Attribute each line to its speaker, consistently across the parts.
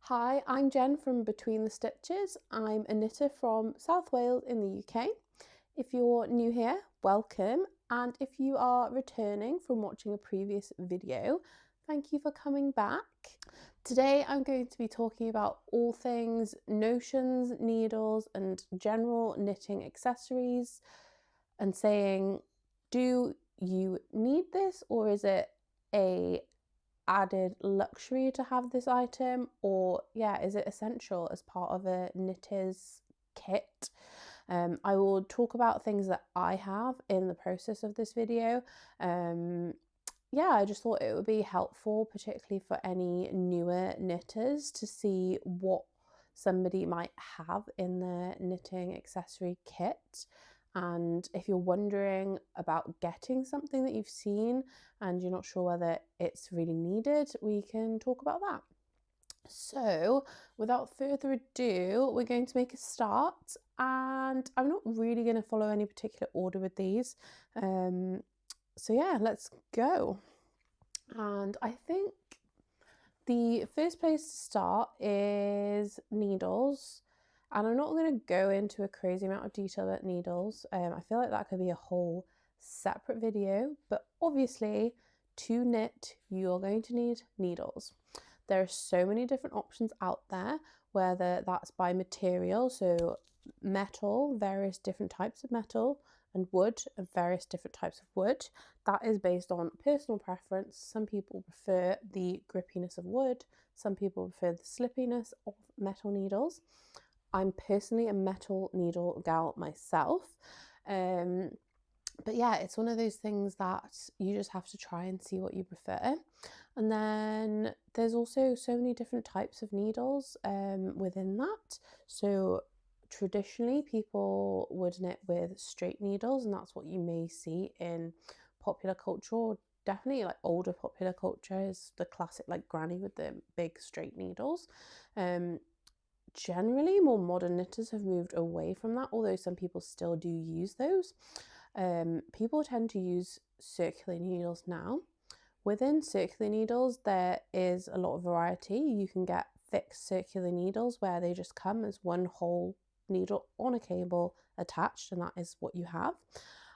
Speaker 1: Hi, I'm Jen from Between the Stitches. I'm a knitter from South Wales in the UK. If you're new here, welcome. And if you are returning from watching a previous video, thank you for coming back. Today I'm going to be talking about all things notions, needles, and general knitting accessories and saying, do you need this, or is it a added luxury to have this item, or is it essential as part of a knitter's kit? I will talk about things that I have in the process of this video. I just thought it would be helpful, particularly for any newer knitters, to see what somebody might have in their knitting accessory kit. And if you're wondering about getting something that you've seen and you're not sure whether it's really needed, we can talk about that. So without further ado, we're going to make a start, and I'm not really going to follow any particular order with these. Let's go. And I think the first place to start is needles. And I'm not going to go into a crazy amount of detail about needles. I feel like that could be a whole separate video, but obviously to knit, you're going to need needles. There are so many different options out there, whether that's by material, so metal, various different types of metal, and wood, and various different types of wood. That is based on personal preference. Some people prefer the grippiness of wood, some people prefer the slippiness of metal needles. I'm personally a metal needle gal myself. But yeah, it's one of those things that you just have to try and see what you prefer. And then there's also so many different types of needles within that. So traditionally people would knit with straight needles, and that's what you may see in popular culture, or definitely like older popular culture is the classic like granny with the big straight needles. Generally more modern knitters have moved away from that, although some people still do use those. People tend to use circular needles now. Within circular needles, there is a lot of variety. You can get fixed circular needles where they just come as one whole needle on a cable attached, and that is what you have.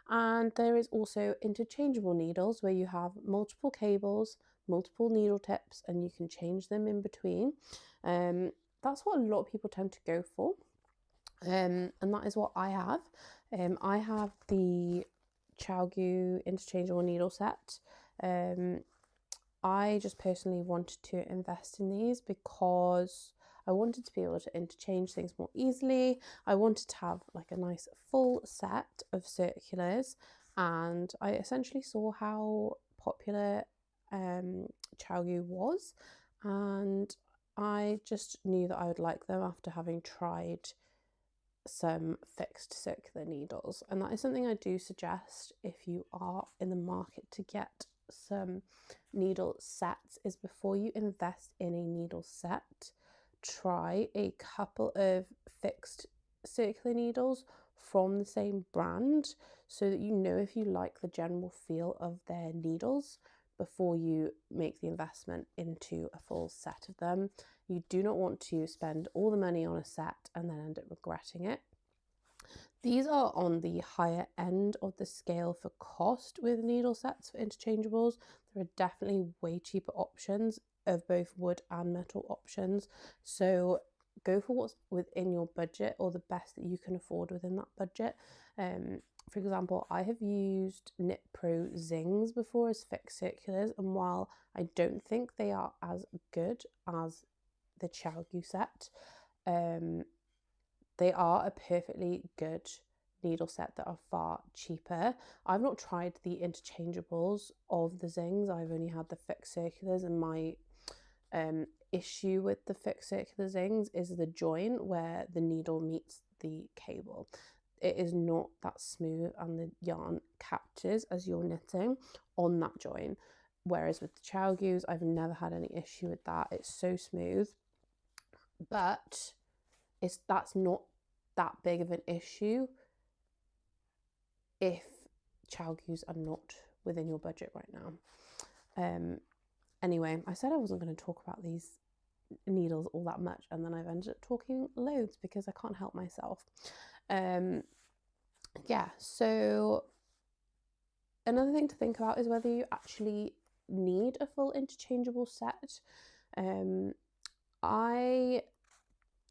Speaker 1: And there is also interchangeable needles where you have multiple cables, multiple needle tips, and you can change them in between. That's what a lot of people tend to go for. And that is what I have. I have the ChiaoGoo interchangeable needle set. I just personally wanted to invest in these because I wanted to be able to interchange things more easily. I wanted to have like a nice full set of circulars, and I essentially saw how popular ChiaoGoo was, and I just knew that I would like them after having tried some fixed circular needles. And that is something I do suggest if you are in the market to get some needle sets, is before you invest in a needle set, try a couple of fixed circular needles from the same brand so that you know if you like the general feel of their needles before you make the investment into a full set of them. You do not want to spend all the money on a set and then end up regretting it. These are on the higher end of the scale for cost with needle sets for interchangeables. There are definitely way cheaper options of both wood and metal options. So go for what's within your budget, or the best that you can afford within that budget. For example, I have used Knit Pro Zings before as fixed circulars, and while I don't think they are as good as the ChiaoGoo set, they are a perfectly good needle set that are far cheaper. I've not tried the interchangeables of the Zings. I've only had the fixed circulars, and my issue with the fixed circular Zings is the join where the needle meets the cable. It is not that smooth, and the yarn catches as you're knitting on that join. Whereas with the ChiaoGoos, I've never had any issue with that. It's so smooth, but that's not that big of an issue if ChiaoGoos are not within your budget right now. Anyway, I said I wasn't going to talk about these needles all that much, and then I've ended up talking loads because I can't help myself. Yeah, so another thing to think about is whether you actually need a full interchangeable set. I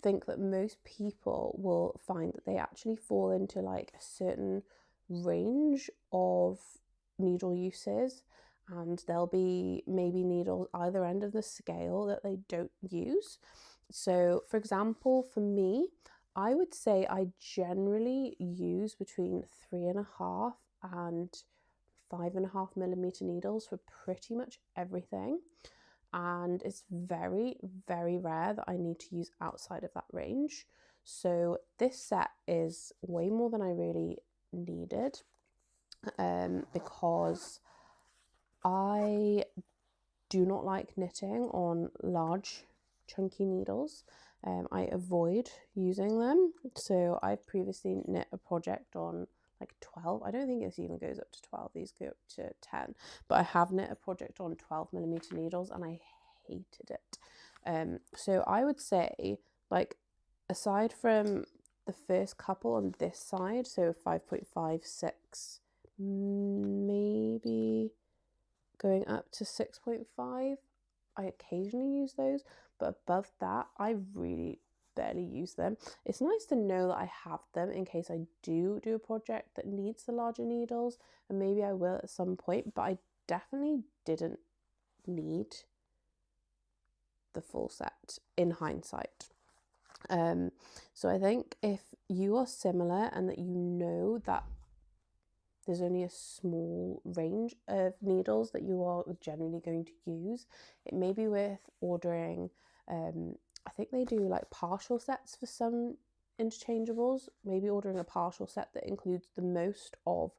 Speaker 1: think that most people will find that they actually fall into like a certain range of needle uses, and there'll be maybe needles either end of the scale that they don't use. So for example, for me, I would say I generally use between 3.5 and 5.5 millimeter needles for pretty much everything, and it's very, very rare that I need to use outside of that range. So this set is way more than I really needed, because I do not like knitting on large chunky needles. I avoid using them. So I've previously knit a project on like 12. I don't think this even goes up to 12. These go up to 10. But I have knit a project on 12 millimeter needles and I hated it. So I would say, like, aside from the first couple on this side, so 5.5, 6, maybe going up to 6.5, I occasionally use those, but above that, I really barely use them. It's nice to know that I have them in case I do a project that needs the larger needles, and maybe I will at some point, but I definitely didn't need the full set in hindsight. So I think if you are similar and that you know that there's only a small range of needles that you are generally going to use, it may be worth ordering, I think they do like partial sets for some interchangeables, maybe ordering a partial set that includes the most of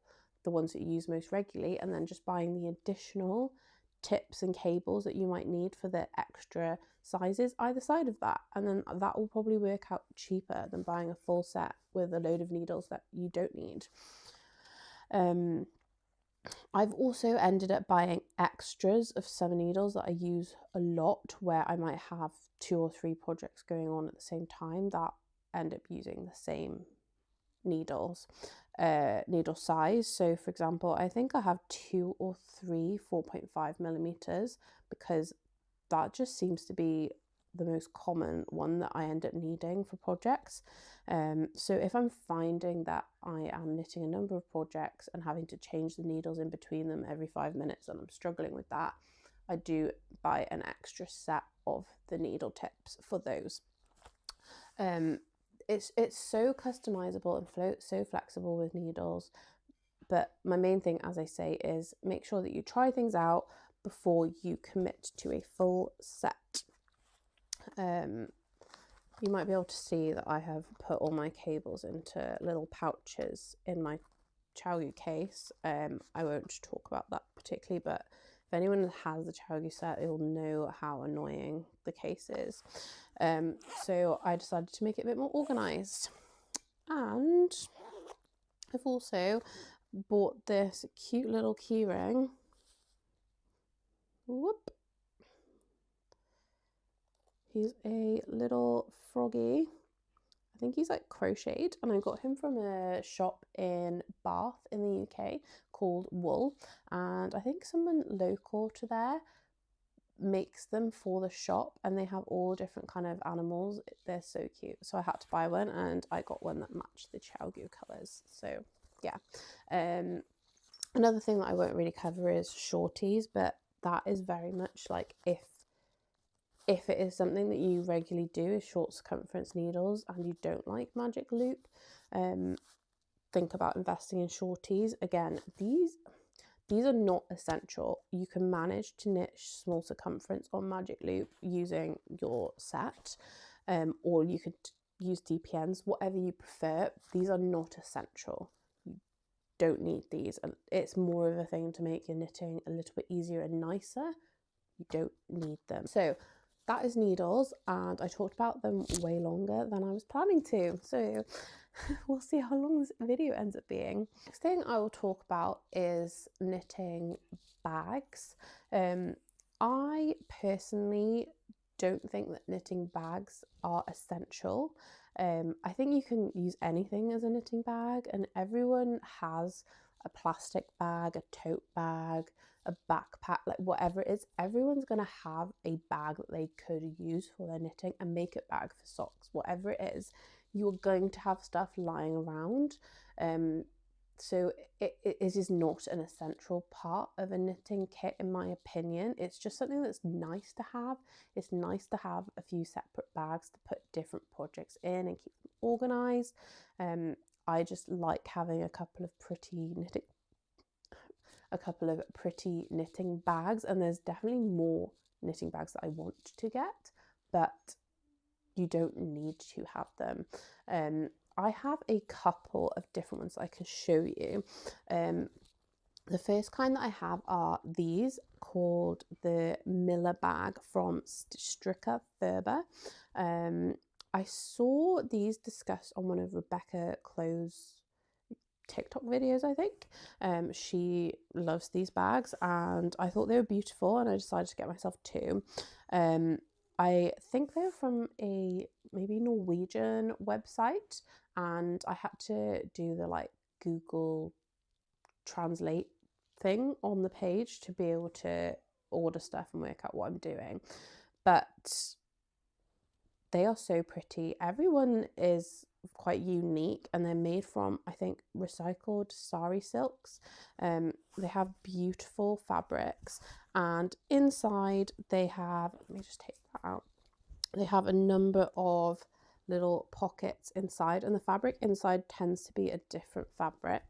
Speaker 1: the ones that you use most regularly, and then just buying the additional tips and cables that you might need for the extra sizes either side of that, and then that will probably work out cheaper than buying a full set with a load of needles that you don't need. I've also ended up buying extras of some needles that I use a lot, where I might have 2 or 3 projects going on at the same time that end up using the same needle size. So for example, I think I have 2 or 3 4.5 millimeters, because that just seems to be the most common one that I end up needing for projects. So if I'm finding that I am knitting a number of projects and having to change the needles in between them every 5 minutes and I'm struggling with that, I do buy an extra set of the needle tips for those. It's so customizable and so flexible with needles, but my main thing, as I say, is make sure that you try things out before you commit to a full set. You might be able to see that I have put all my cables into little pouches in my ChiaoYu case. I won't talk about that particularly, but if anyone has the ChiaoYu set, they will know how annoying the case is. So I decided to make it a bit more organised. And I've also bought this cute little keyring. Whoop. He's a little froggy. I think he's like crocheted, and I got him from a shop in Bath in the UK called Wool, and I think someone local to there makes them for the shop, and they have all different kind of animals. They're so cute, so I had to buy one, and I got one that matched the ChiaoYu colours. So yeah. Another thing that I won't really cover is shorties, but that is very much like if it is something that you regularly do, is short circumference needles, and you don't like magic loop, think about investing in shorties. Again, these are not essential. You can manage to knit small circumference on magic loop using your set, or you could use DPNs, whatever you prefer. These are not essential. You don't need these. It's more of a thing to make your knitting a little bit easier and nicer. You don't need them. So that is needles, and I talked about them way longer than I was planning to, so we'll see how long this video ends up being. Next thing I will talk about is knitting bags. I personally don't think that knitting bags are essential. I think you can use anything as a knitting bag, and everyone has a plastic bag, a tote bag, a backpack, like whatever it is. Everyone's going to have a bag that they could use for their knitting, a makeup bag for socks, whatever it is. You're going to have stuff lying around. So it is not an essential part of a knitting kit, in my opinion. It's just something that's nice to have. It's nice to have a few separate bags to put different projects in and keep them organised. I just like having a couple of pretty knitting bags, and there's definitely more knitting bags that I want to get, but you don't need to have them. I have a couple of different ones that I can show you. The first kind that I have are these, called the Miller bag from Stricker Thurber. I saw these discussed on one of Rebecca Clo's TikTok videos, I think. She loves these bags, and I thought they were beautiful, and I decided to get myself two. I think they're from a maybe Norwegian website, and I had to do the like Google Translate thing on the page to be able to order stuff and work out what I'm doing. But they are so pretty. Everyone is quite unique, and they're made from, I think, recycled sari silks. They have beautiful fabrics, and inside they have, let me just take that out, they have a number of little pockets inside, and the fabric inside tends to be a different fabric.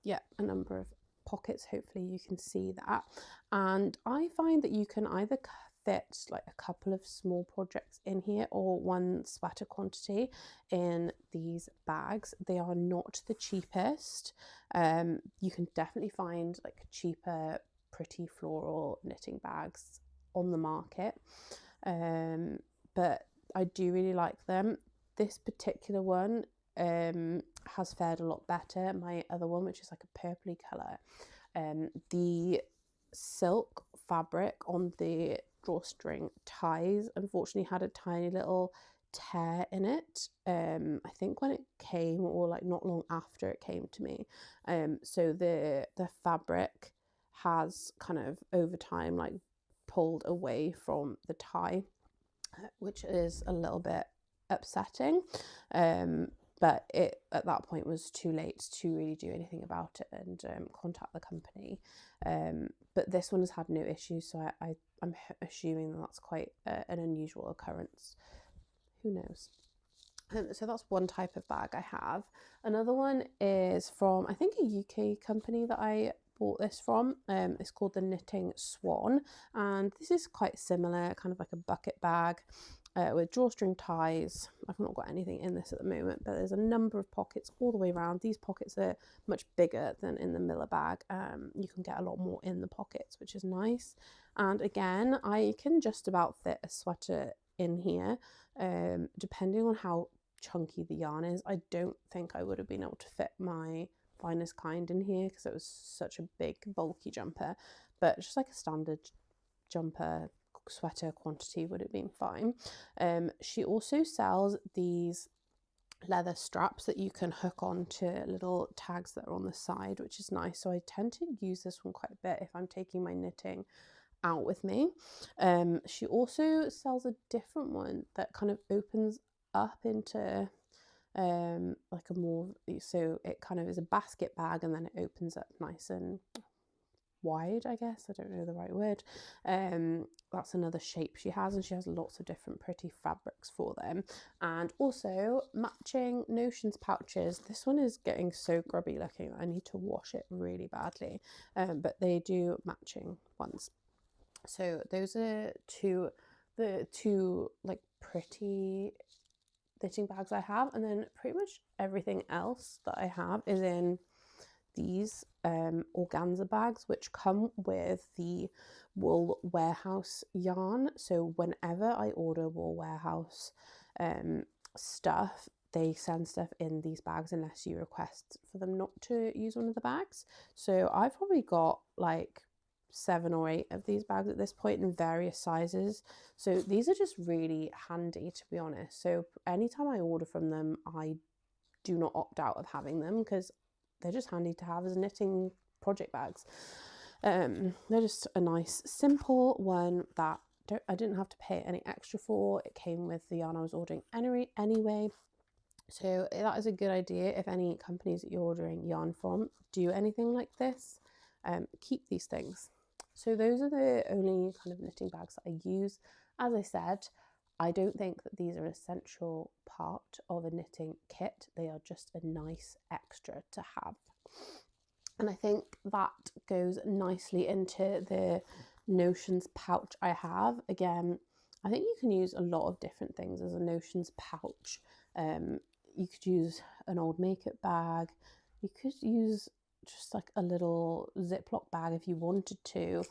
Speaker 1: Yeah, a number of pockets, hopefully you can see that. And I find that you can either fit like a couple of small projects in here or one sweater quantity in these bags. They are not the cheapest. You can definitely find like cheaper, pretty floral knitting bags on the market, but I do really like them. This particular one has fared a lot better. My other one, which is like a purpley colour, the silk fabric on the drawstring ties unfortunately had a tiny little tear in it, I think when it came, or like not long after it came to me. So the fabric has kind of over time like pulled away from the tie, which is a little bit upsetting. But it at that point was too late to really do anything about it and contact the company. But this one has had no issues, so I'm assuming that that's quite an unusual occurrence. Who knows? So that's one type of bag I have. Another one is from, I think, a UK company that I bought this from. It's called the Knitting Swan, and this is quite similar, kind of like a bucket bag with drawstring ties. I've not got anything in this at the moment, but there's a number of pockets all the way around. These pockets are much bigger than in the Miller bag. You can get a lot more in the pockets, which is nice. And again, I can just about fit a sweater in here, depending on how chunky the yarn is. I don't think I would have been able to fit my Finest Kind in here because it was such a big bulky jumper, but just like a standard jumper sweater quantity would have been fine. She also sells these leather straps that you can hook on to little tags that are on the side, which is nice. So I tend to use this one quite a bit if I'm taking my knitting out with me. She also sells a different one that kind of opens up into like a more, so it kind of is a basket bag and then it opens up nice and wide, I guess. I don't know the right word. That's another shape she has, and she has lots of different pretty fabrics for them. And also matching notions pouches. This one is getting so grubby looking. I need to wash it really badly, but they do matching ones. So those are the two like pretty knitting bags I have, and then pretty much everything else that I have is in these organza bags, which come with the Wool Warehouse yarn. So whenever I order Wool Warehouse stuff, they send stuff in these bags unless you request for them not to use one of the bags. So I've probably got like 7 or 8 of these bags at this point in various sizes. So these are just really handy, to be honest. So anytime I order from them, I do not opt out of having them because they're just handy to have as knitting project bags. They're just a nice simple one that I didn't have to pay any extra for. It came with the yarn I was ordering anyway. So that is a good idea if any companies that you're ordering yarn from do anything like this. Keep these things. So those are the only kind of knitting bags that I use. As I said, I don't think that these are an essential part of a knitting kit. They are just a nice extra to have. And I think that goes nicely into the Notions pouch I have. Again, I think you can use a lot of different things as a Notions pouch. You could use an old makeup bag. You could use just like a little Ziploc bag if you wanted to.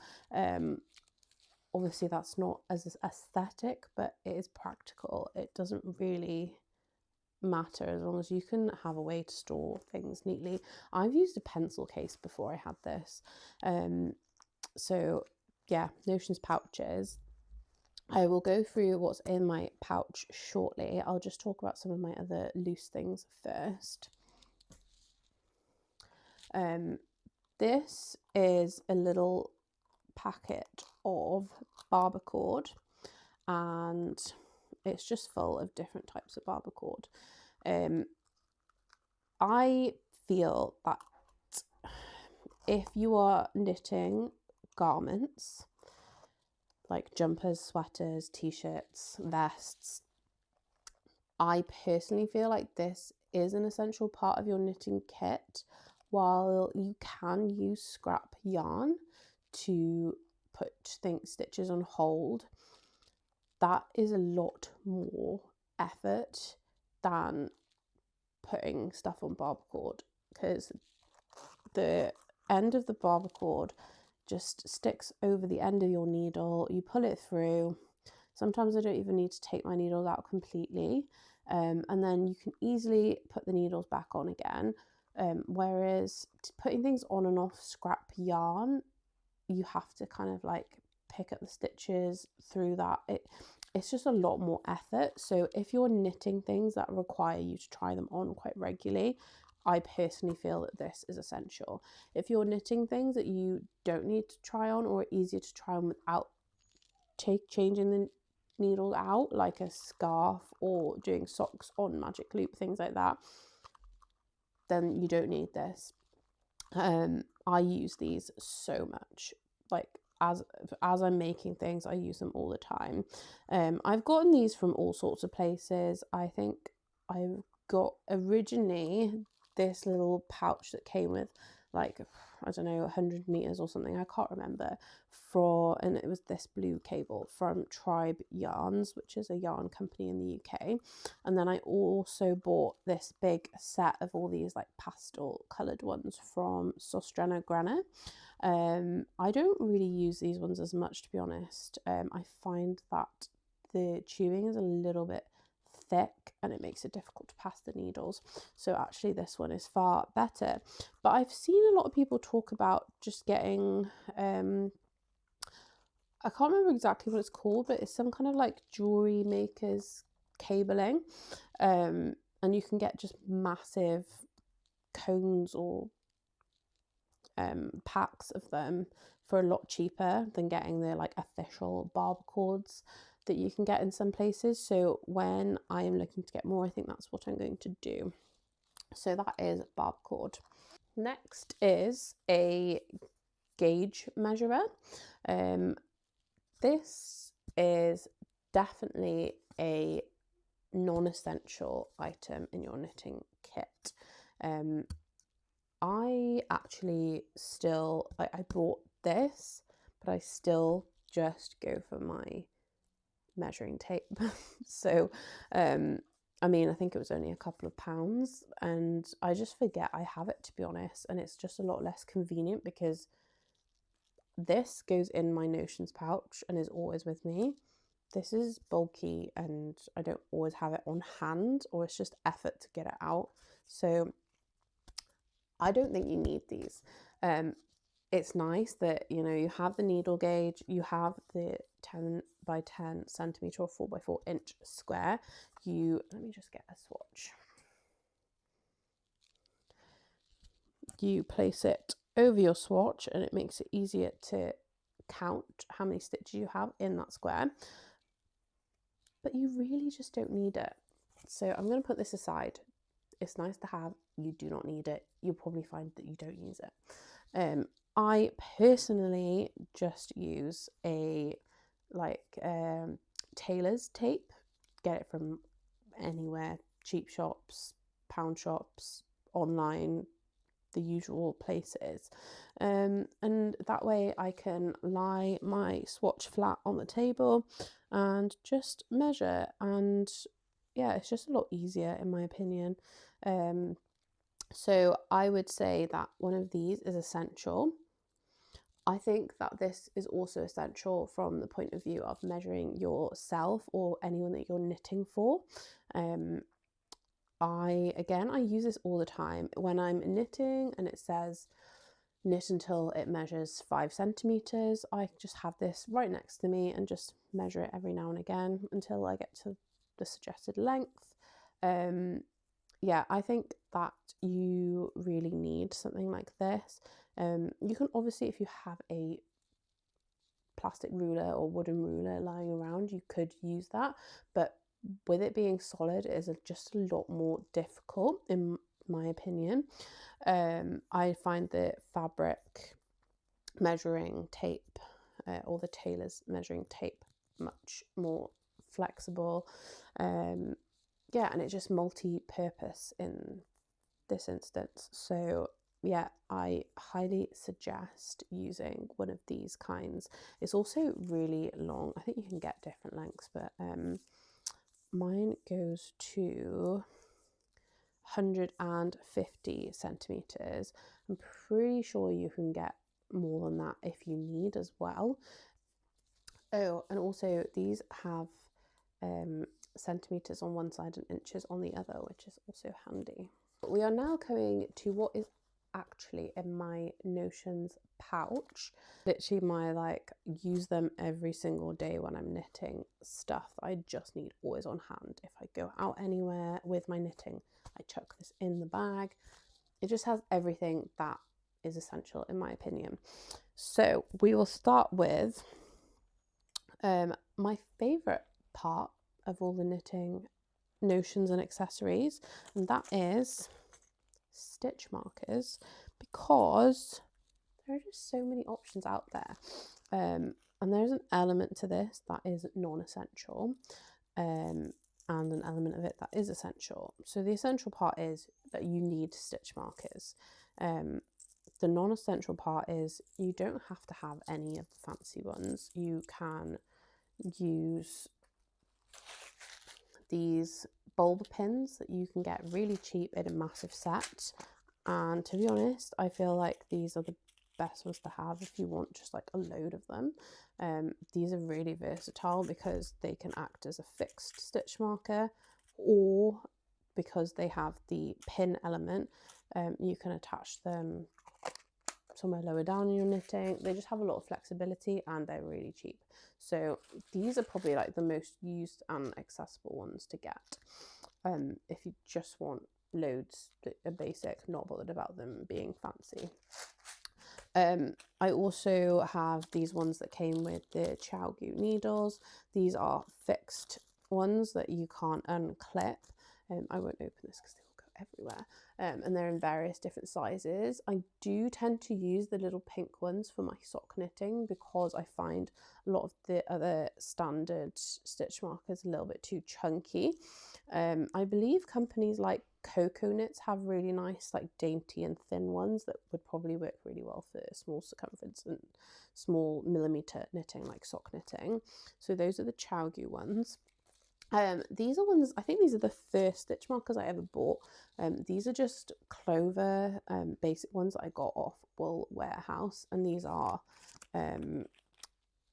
Speaker 1: Obviously that's not as aesthetic, but it is practical. It doesn't really matter as long as you can have a way to store things neatly. I've used a pencil case before I had this. So yeah, Notions pouches. I will go through what's in my pouch shortly. I'll just talk about some of my other loose things first. This is a little packet of barber cord, and it's just full of different types of barber cord. I feel that if you are knitting garments like jumpers, sweaters, t-shirts, vests, I personally feel like this is an essential part of your knitting kit. While you can use scrap yarn to put stitches on hold, that is a lot more effort than putting stuff on barber cord, because the end of the barber cord just sticks over the end of your needle. You pull it through. Sometimes I don't even need to take my needles out completely, and then you can easily put the needles back on again. Whereas putting things on and off scrap yarn, you have to kind of like pick up the stitches through that. It's just a lot more effort. So if you're knitting things that require you to try them on quite regularly, I personally feel that this is essential. If you're knitting things that you don't need to try on or are easier to try on without changing the needles out, like a scarf or doing socks on magic loop, things like that, then you don't need this. I use these so much. Like as I'm making things, I use them all the time. I've gotten these from all sorts of places. I think I've got originally this little pouch that came with like, I don't know, 100 meters or something, I can't remember, and it was this blue cable from Tribe Yarns, which is a yarn company in the UK. And then I also bought this big set of all these like pastel coloured ones from Sostrena Grana. I don't really use these ones as much, to be honest. I find that the chewing is a little bit thick and it makes it difficult to pass the needles. So actually this one is far better. But I've seen a lot of people talk about just getting, I can't remember exactly what it's called, but it's some kind of like jewelry maker's cabling. And you can get just massive cones or packs of them for a lot cheaper than getting the like official barber cords that you can get in some places. So when I am looking to get more, I think that's what I'm going to do. So that is barber cord. Next is a gauge measurer. This is definitely a non-essential item in your knitting kit. I actually still, I bought this, but I still just go for my measuring tape. So, I mean, I think it was only a couple of pounds and I just forget I have it, to be honest. And it's just a lot less convenient because this goes in my Notions pouch and is always with me. This is bulky and I don't always have it on hand, or it's just effort to get it out. So I don't think you need these. it's nice that, you know, you have the needle gauge, you have the 10 by 10 centimeter or 4 by 4 inch square. Let me just get a swatch. You place it over your swatch and it makes it easier to count how many stitches you have in that square, but you really just don't need it. So I'm going to put this aside. It's nice to have, you do not need it. You'll probably find that you don't use it. I personally just use a tailor's tape. Get it from anywhere, cheap shops, pound shops, online, the usual places. And that way I can lie my swatch flat on the table and just measure, and yeah, it's just a lot easier in my opinion. So I would say that one of these is essential. I think that this is also essential from the point of view of measuring yourself or anyone that you're knitting for. I use this all the time when I'm knitting and it says knit until it measures 5 centimeters. I just have this right next to me and just measure it every now and again until I get to the suggested length. Yeah, I think that you really need something like this. You can obviously, if you have a plastic ruler or wooden ruler lying around, you could use that, but with it being solid, it is just a lot more difficult in my opinion. I find the fabric measuring tape or the tailor's measuring tape much more flexible. Yeah, and it's just multi-purpose in this instance. So yeah, I highly suggest using one of these kinds. It's also really long. I think you can get different lengths, but mine goes to 150 centimeters. I'm pretty sure you can get more than that if you need as well. Oh, and also these have centimeters on one side and inches on the other, which is also handy. We are now going to what is actually in my Notions pouch. Literally my use them every single day when I'm knitting stuff I just need always on hand. If I go out anywhere with my knitting, I chuck this in the bag. It just has everything that is essential in my opinion. So we will start with my favorite part of all the knitting notions and accessories, and that is stitch markers, because there are just so many options out there, and there's an element to this that is non-essential, and an element of it that is essential. So the essential part is that you need stitch markers. The non-essential part is you don't have to have any of the fancy ones. You can use these bulb pins that you can get really cheap in a massive set, and to be honest, I feel like these are the best ones to have if you want just like a load of them. These are really versatile because they can act as a fixed stitch marker, or because they have the pin element, you can attach them somewhere lower down in your knitting. They just have a lot of flexibility and they're really cheap. So these are probably like the most used and accessible ones to get. If you just want loads that are basic, not bothered about them being fancy. I also have these ones that came with the ChiaoGoo needles. These are fixed ones that you can't unclip. I won't open this because they will go everywhere. And they're in various different sizes. I do tend to use the little pink ones for my sock knitting because I find a lot of the other standard stitch markers a little bit too chunky. I believe companies like Coco Knits have really nice, like dainty and thin ones that would probably work really well for small circumference and small millimeter knitting, like sock knitting. So those are the ChiaoGoo ones. These are ones, I think these are the first stitch markers I ever bought. These are just Clover basic ones that I got off Wool Warehouse, and these are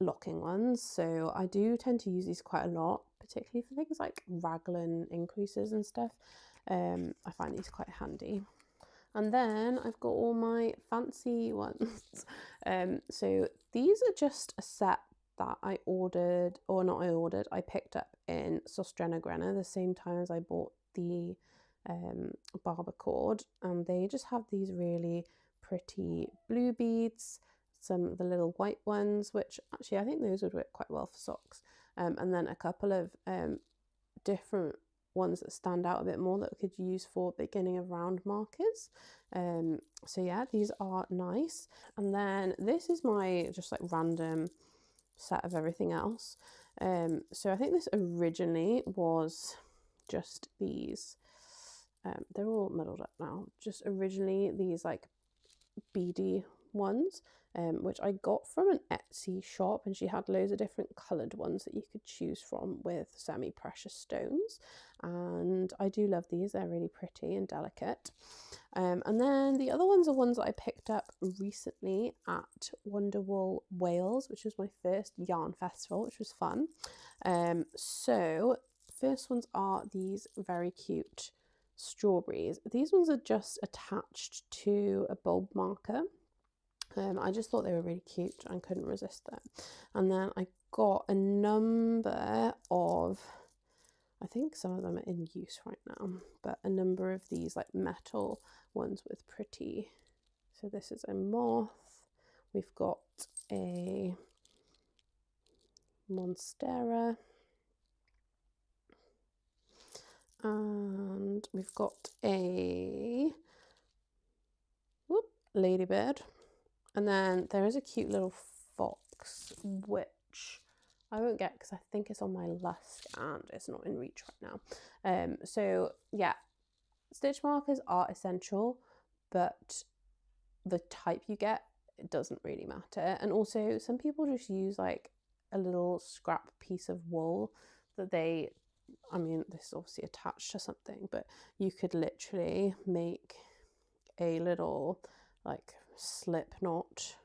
Speaker 1: locking ones. So I do tend to use these quite a lot, particularly for things like raglan increases and stuff. I find these quite handy. And then I've got all my fancy ones. So these are just a set that I ordered, or not I ordered, I picked up in Sostrena Grena the same time as I bought the barber cord, and they just have these really pretty blue beads, some of the little white ones, which actually I think those would work quite well for socks, and then a couple of different ones that stand out a bit more that we could use for beginning of round markers. So yeah, these are nice. And then this is my just like random set of everything else. So I think this originally was just these, they're all muddled up now, just originally these like beady ones, which I got from an Etsy shop, and she had loads of different coloured ones that you could choose from with semi-precious stones, and I do love these. They're really pretty and delicate. And then the other ones are ones that I picked up recently at Wonderwool Wales, which was my first yarn festival, which was fun. So first ones are these very cute strawberries. These ones are just attached to a bulb marker. I just thought they were really cute and couldn't resist them. And then I got a number of, I think some of them are in use right now, but a number of these like metal ones with pretty, so this is a moth, we've got a monstera, and we've got a ladybird, and then there is a cute little fox, which I won't get because I think it's on my list and it's not in reach right now. So yeah, stitch markers are essential, but the type you get, it doesn't really matter. And also some people just use like a little scrap piece of wool that they, I mean, this is obviously attached to something, but you could literally make a little like slip knot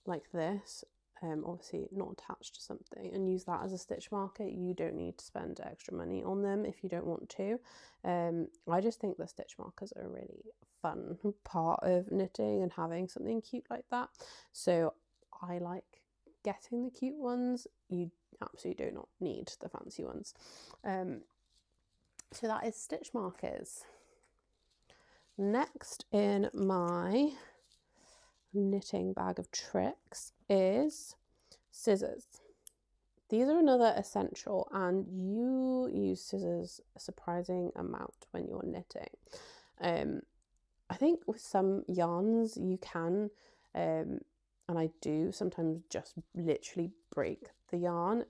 Speaker 1: like this, obviously not attached to something, and use that as a stitch marker. You don't need to spend extra money on them if you don't want to. I just think the stitch markers are a really fun part of knitting and having something cute like that. So I like getting the cute ones. You absolutely do not need the fancy ones. So that is stitch markers. Next in my knitting bag of tricks is scissors. These are another essential, and you use scissors a surprising amount when you're knitting. I think with some yarns you can, and I do sometimes just literally break the yarn,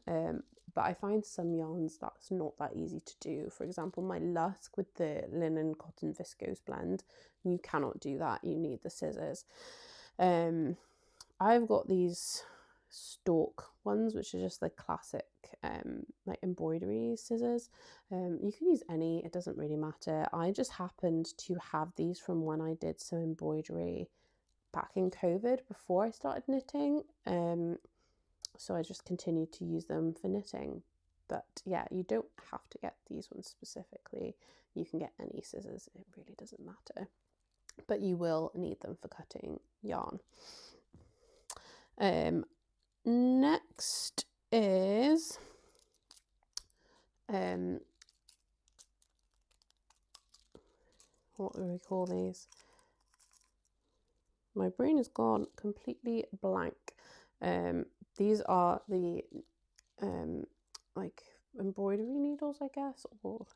Speaker 1: but I find some yarns that's not that easy to do. For example, my Lusk with the linen cotton viscose blend, you cannot do that. You need the scissors. I've got these stalk ones, which are just the classic like embroidery scissors. You can use any, it doesn't really matter. I just happened to have these from when I did some embroidery back in COVID before I started knitting, so I just continued to use them for knitting. But yeah, you don't have to get these ones specifically. You can get any scissors, it really doesn't matter, but you will need them for cutting yarn. Next is what do we call these? My brain has gone completely blank. These are the like embroidery needles, I guess, or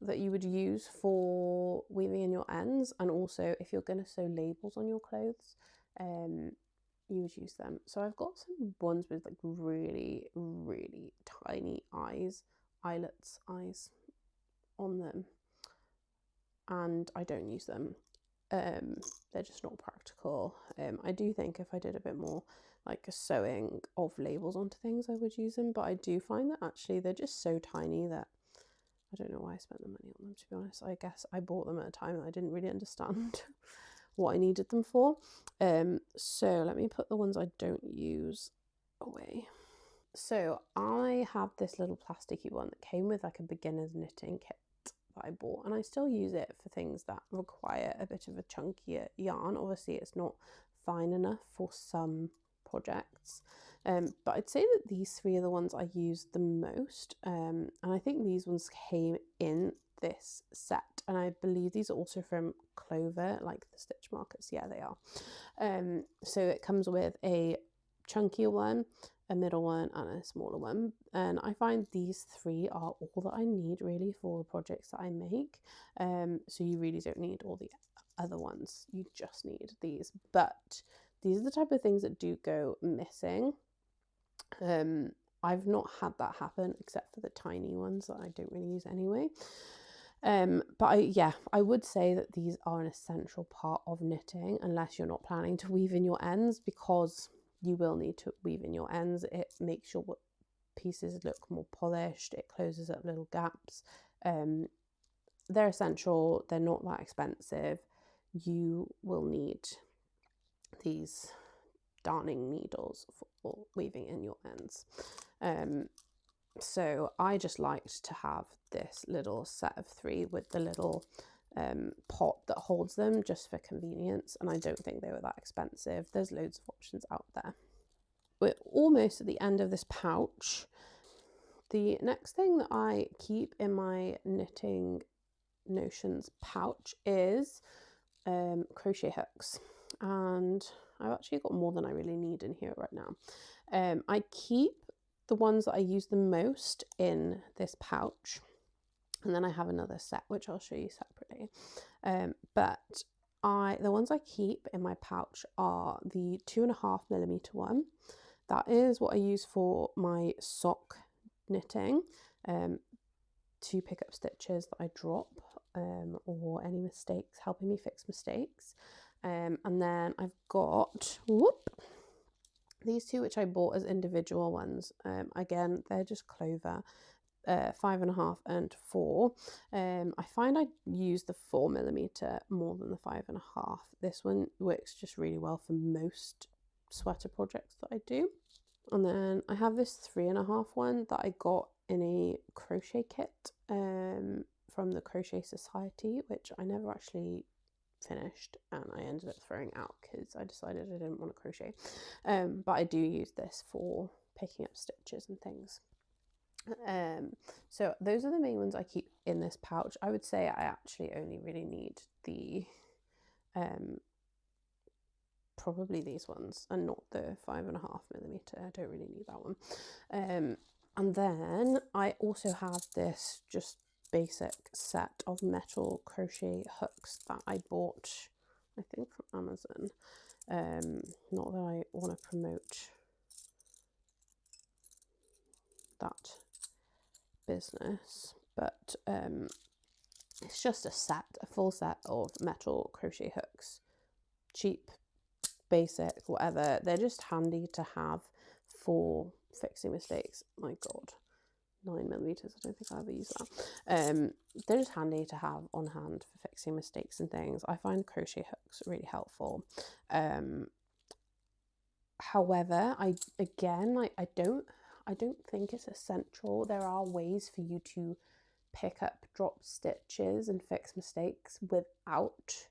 Speaker 1: that you would use for weaving in your ends, and also if you're going to sew labels on your clothes, you would use them. So I've got some ones with like really, really tiny eyes on them, and I don't use them. They're just not practical. I do think if I did a bit more like a sewing of labels onto things, I would use them, but I do find that actually they're just so tiny that I don't know why I spent the money on them, to be honest. I guess I bought them at a time that I didn't really understand what I needed them for. So let me put the ones I don't use away. So I have this little plasticky one that came with like a beginner's knitting kit that I bought, and I still use it for things that require a bit of a chunkier yarn. Obviously it's not fine enough for some projects. But I'd say that these three are the ones I use the most, and I think these ones came in this set, and I believe these are also from Clover, like the stitch markers. Yeah, they are. So it comes with a chunkier one, a middle one, and a smaller one, and I find these three are all that I need really for the projects that I make. So you really don't need all the other ones, you just need these. But these are the type of things that do go missing. I've not had that happen except for the tiny ones that I don't really use anyway. But I would say that these are an essential part of knitting, unless you're not planning to weave in your ends, because you will need to weave in your ends. It makes your pieces look more polished, it closes up little gaps. They're essential, they're not that expensive. You will need these darning needles for weaving in your ends. So I just liked to have this little set of three with the little pot that holds them, just for convenience, and I don't think they were that expensive. There's loads of options out there. We're almost at the end of this pouch. The next thing that I keep in my Knitting Notions pouch is crochet hooks, and I've actually got more than I really need in here right now. I keep the ones that I use the most in this pouch, and then I have another set which I'll show you separately. But the ones I keep in my pouch are the 2.5mm one. That is what I use for my sock knitting, to pick up stitches that I drop, or any mistakes, helping me fix mistakes. And then I've got these two, which I bought as individual ones. Again, they're just Clover, 5.5 and 4. I find I use the 4mm more than the 5.5. This one works just really well for most sweater projects that I do. And then I have this 3.5 one that I got in a crochet kit from the Crochet Society, which I never actually finished, and I ended up throwing out because I decided I didn't want to crochet. But I do use this for picking up stitches and things. So those are the main ones I keep in this pouch. I would say I actually only really need the probably these ones, and not the 5.5mm. I don't really need that one. And then I also have this just basic set of metal crochet hooks that I bought, I think, from Amazon. Not that I want to promote that business, but it's just a full set of metal crochet hooks. Cheap, basic, whatever. They're just handy to have for fixing mistakes. My god, 9mm, I don't think I'll ever use that. They're just handy to have on hand for fixing mistakes and things. I find crochet hooks really helpful. However, I don't think it's essential. There are ways for you to pick up drop stitches and fix mistakes without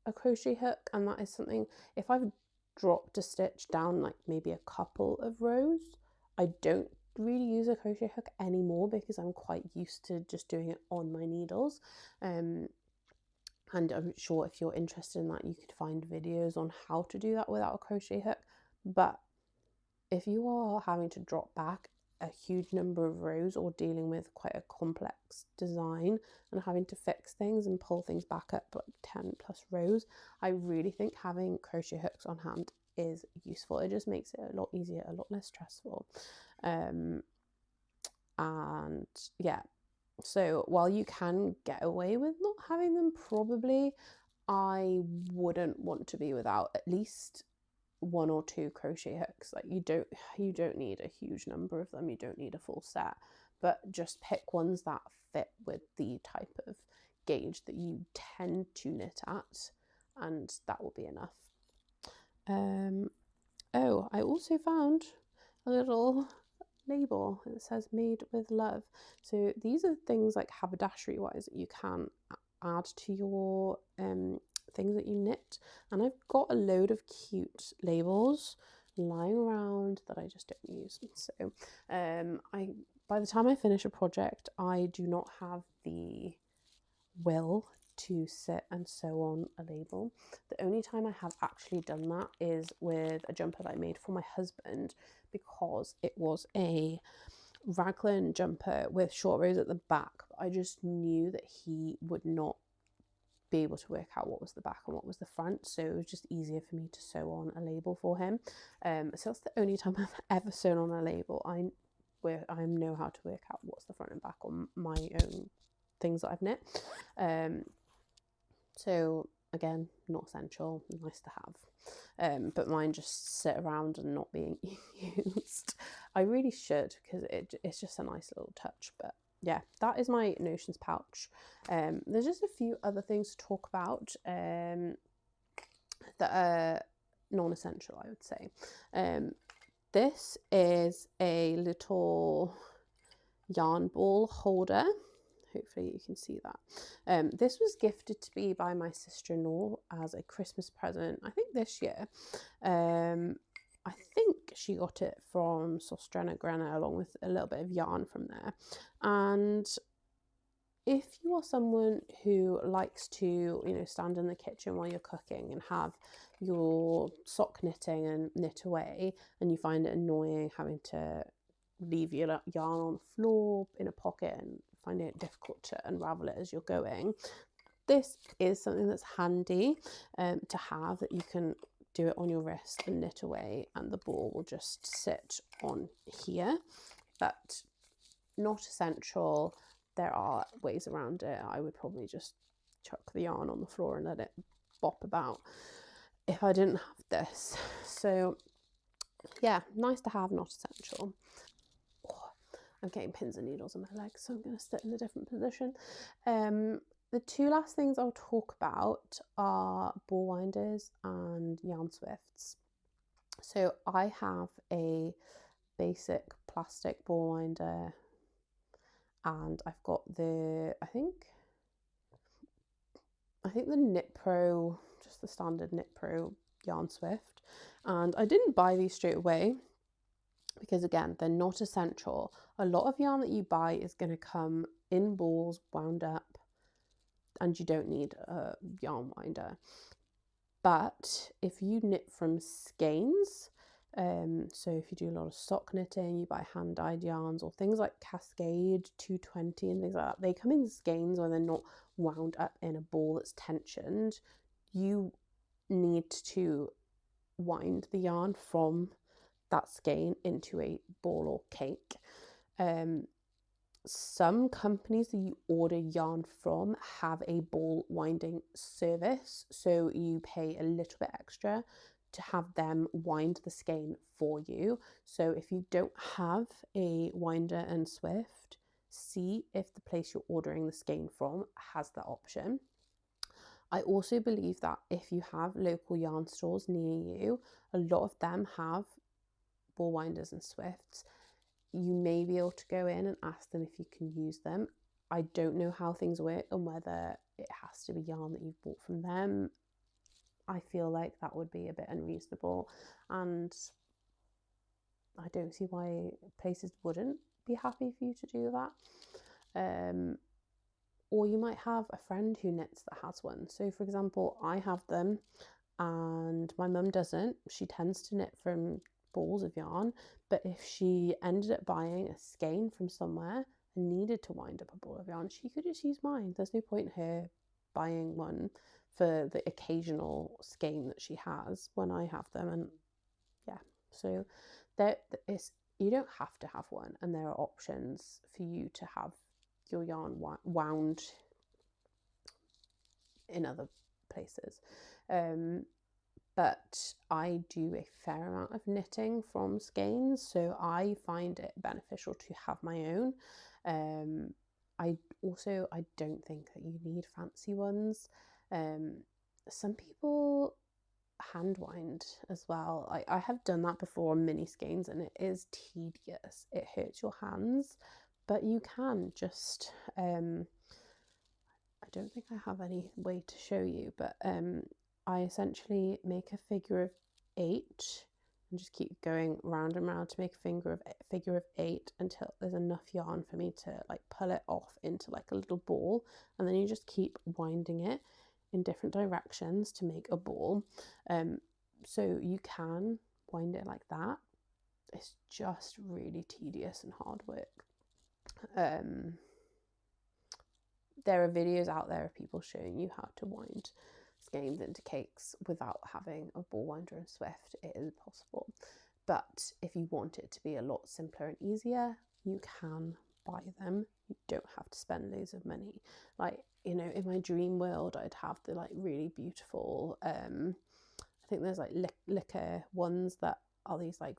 Speaker 1: a crochet hook, and that is something, if I've dropped a stitch down like maybe a couple of rows, I don't really use a crochet hook anymore because I'm quite used to just doing it on my needles. And I'm sure if you're interested in that, you could find videos on how to do that without a crochet hook. But if you are having to drop back a huge number of rows, or dealing with quite a complex design and having to fix things and pull things back up like 10 plus rows, I really think having crochet hooks on hand is useful. It just makes it a lot easier, a lot less stressful. And yeah, so while you can get away with not having them, probably I wouldn't want to be without at least 1 or 2 crochet hooks. Like you don't need a huge number of them, you don't need a full set, but just pick ones that fit with the type of gauge that you tend to knit at, and that will be enough. Oh, I also found a little label that says made with love. So these are things like haberdashery wise that you can add to your things that you knit, and I've got a load of cute labels lying around that I just don't use. So I by the time I finish a project, I do not have the will to sit and sew on a label. The only time I have actually done that is with a jumper that I made for my husband, because it was a raglan jumper with short rows at the back. I just knew that he would not be able to work out what was the back and what was the front, so it was just easier for me to sew on a label for him. So that's the only time I've ever sewn on a label. I know how to work out what's the front and back on my own things that I've knit. So again, not essential, nice to have. But mine just sit around and not being used. I really should, because it's just a nice little touch. But yeah, that is my Notions pouch. There's just a few other things to talk about that are non-essential, I would say. This is a little yarn ball holder. Hopefully you can see that. This was gifted to me by my sister-in-law as a Christmas present, I think this year. I think she got it from Sostrena Grena along with a little bit of yarn from there. And if you are someone who likes to, stand in the kitchen while you're cooking and have your sock knitting and knit away, and you find it annoying having to leave your yarn on the floor in a pocket and finding it difficult to unravel it as you're going, this is something that's handy to have, that you can do it on your wrist and knit away, and the ball will just sit on here. But not essential. There are ways around it. I would probably just chuck the yarn on the floor and let it bop about if I didn't have this. So yeah, nice to have, not essential. I'm getting pins and needles in my legs, so I'm going to sit in a different position. The two last things I'll talk about are ball winders and yarn swifts. So I have a basic plastic ball winder, and I've got the, I think the Knit Pro, just the standard Knit Pro yarn swift. And I didn't buy these straight away because, again, they're not essential. A lot of yarn that you buy is going to come in balls wound up, and you don't need a yarn winder. But if you knit from skeins, so if you do a lot of sock knitting, you buy hand-dyed yarns or things like Cascade 220 and things like that, they come in skeins where they're not wound up in a ball that's tensioned. You need to wind the yarn from that skein into a ball or cake. Some companies that you order yarn from have a ball winding service, so you pay a little bit extra to have them wind the skein for you. So if you don't have a winder and swift, see if the place you're ordering the skein from has that option. I also believe that if you have local yarn stores near you, a lot of them have ball winders and swifts. You may be able to go in and ask them if you can use them. I don't know how things work and whether it has to be yarn that you've bought from them. I feel like that would be a bit unreasonable, and I don't see why places wouldn't be happy for you to do that. Or you might have a friend who knits that has one. So for example, I have them and my mum doesn't. She tends to knit from balls of yarn, but if she ended up buying a skein from somewhere and needed to wind up a ball of yarn, she could just use mine. There's no point in her buying one for the occasional skein that she has when I have them. And yeah, so you don't have to have one, and there are options for you to have your yarn wound in other places. But I do a fair amount of knitting from skeins, so I find it beneficial to have my own. I don't think that you need fancy ones. Some people hand wind as well. I have done that before on mini skeins, and it is tedious. It hurts your hands, but you can just don't think I have any way to show you, but I essentially make a figure of 8 and just keep going round and round to make a figure of 8 until there's enough yarn for me to like pull it off into like a little ball, and then you just keep winding it in different directions to make a ball. So you can wind it like that. It's just really tedious and hard work. There are videos out there of people showing you how to wind skeins into cakes without having a ball winder and Swift. It is possible, but if you want it to be a lot simpler and easier, you can buy them. You don't have to spend loads of money. Like, you know, in my dream world, I'd have the like really beautiful I think there's like Licker ones that are these like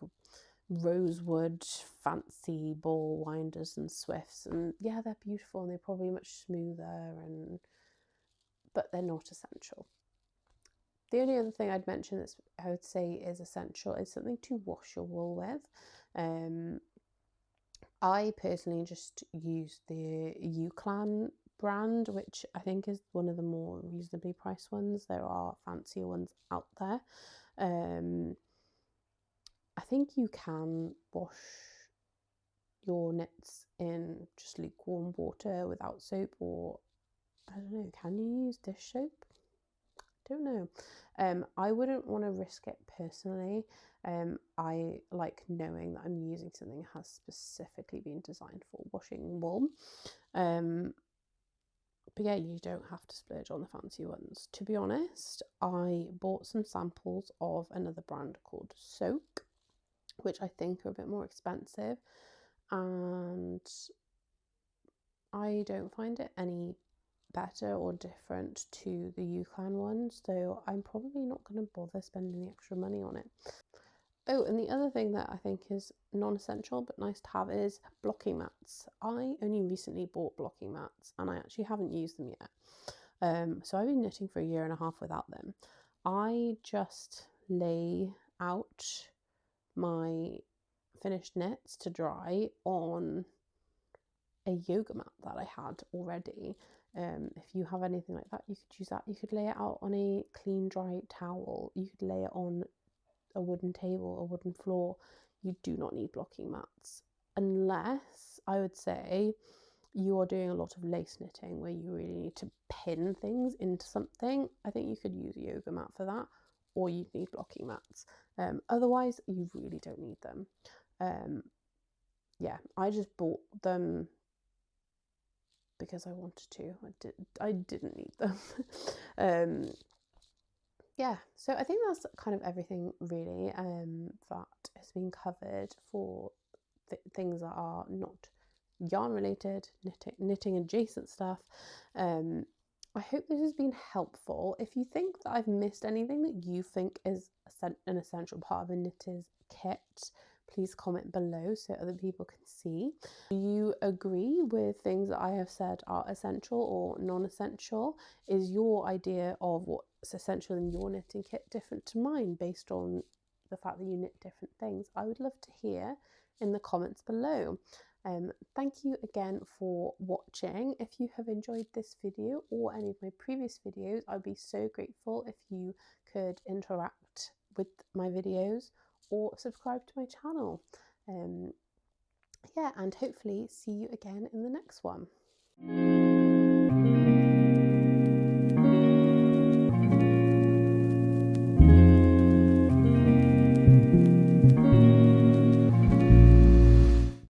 Speaker 1: rosewood fancy ball winders and Swifts, and yeah, they're beautiful and they're probably much smoother, but they're not essential. The only other thing I'd mention that I would say is essential is something to wash your wool with. I personally just use the UClan brand, which I think is one of the more reasonably priced ones. There are fancier ones out there. I think you can wash your knits in just lukewarm water without soap, or I don't know, can you use dish soap? I don't know. I wouldn't want to risk it personally. I like knowing that I'm using something that has specifically been designed for washing wool. But yeah, you don't have to splurge on the fancy ones. To be honest, I bought some samples of another brand called Soak, which I think are a bit more expensive, and I don't find it any better or different to the UClan one, so I'm probably not going to bother spending the extra money on it. Oh, and the other thing that I think is non-essential but nice to have is blocking mats. I only recently bought blocking mats and I actually haven't used them yet. So I've been knitting for a year and a half without them. I just lay out my finished knits to dry on a yoga mat that I had already. If you have anything like that, you could use that. You could lay it out on a clean, dry towel. You could lay it on a wooden table, a wooden floor. You do not need blocking mats, unless I would say you are doing a lot of lace knitting where you really need to pin things into something. I think you could use a yoga mat for that, or you'd need blocking mats. Otherwise, you really don't need them. Yeah, I just bought them because I wanted to. I didn't need them. Yeah, so I think that's kind of everything really that has been covered for things that are not yarn related, knitting adjacent stuff. I hope this has been helpful. If you think that I've missed anything that you think is an essential part of a knitter's kit, please comment below so other people can see. Do you agree with things that I have said are essential or non-essential? Is your idea of what's essential in your knitting kit different to mine based on the fact that you knit different things? I would love to hear in the comments below. Thank you again for watching. If you have enjoyed this video or any of my previous videos, I'd be so grateful if you could interact with my videos or subscribe to my channel. Yeah, and hopefully see you again in the next one.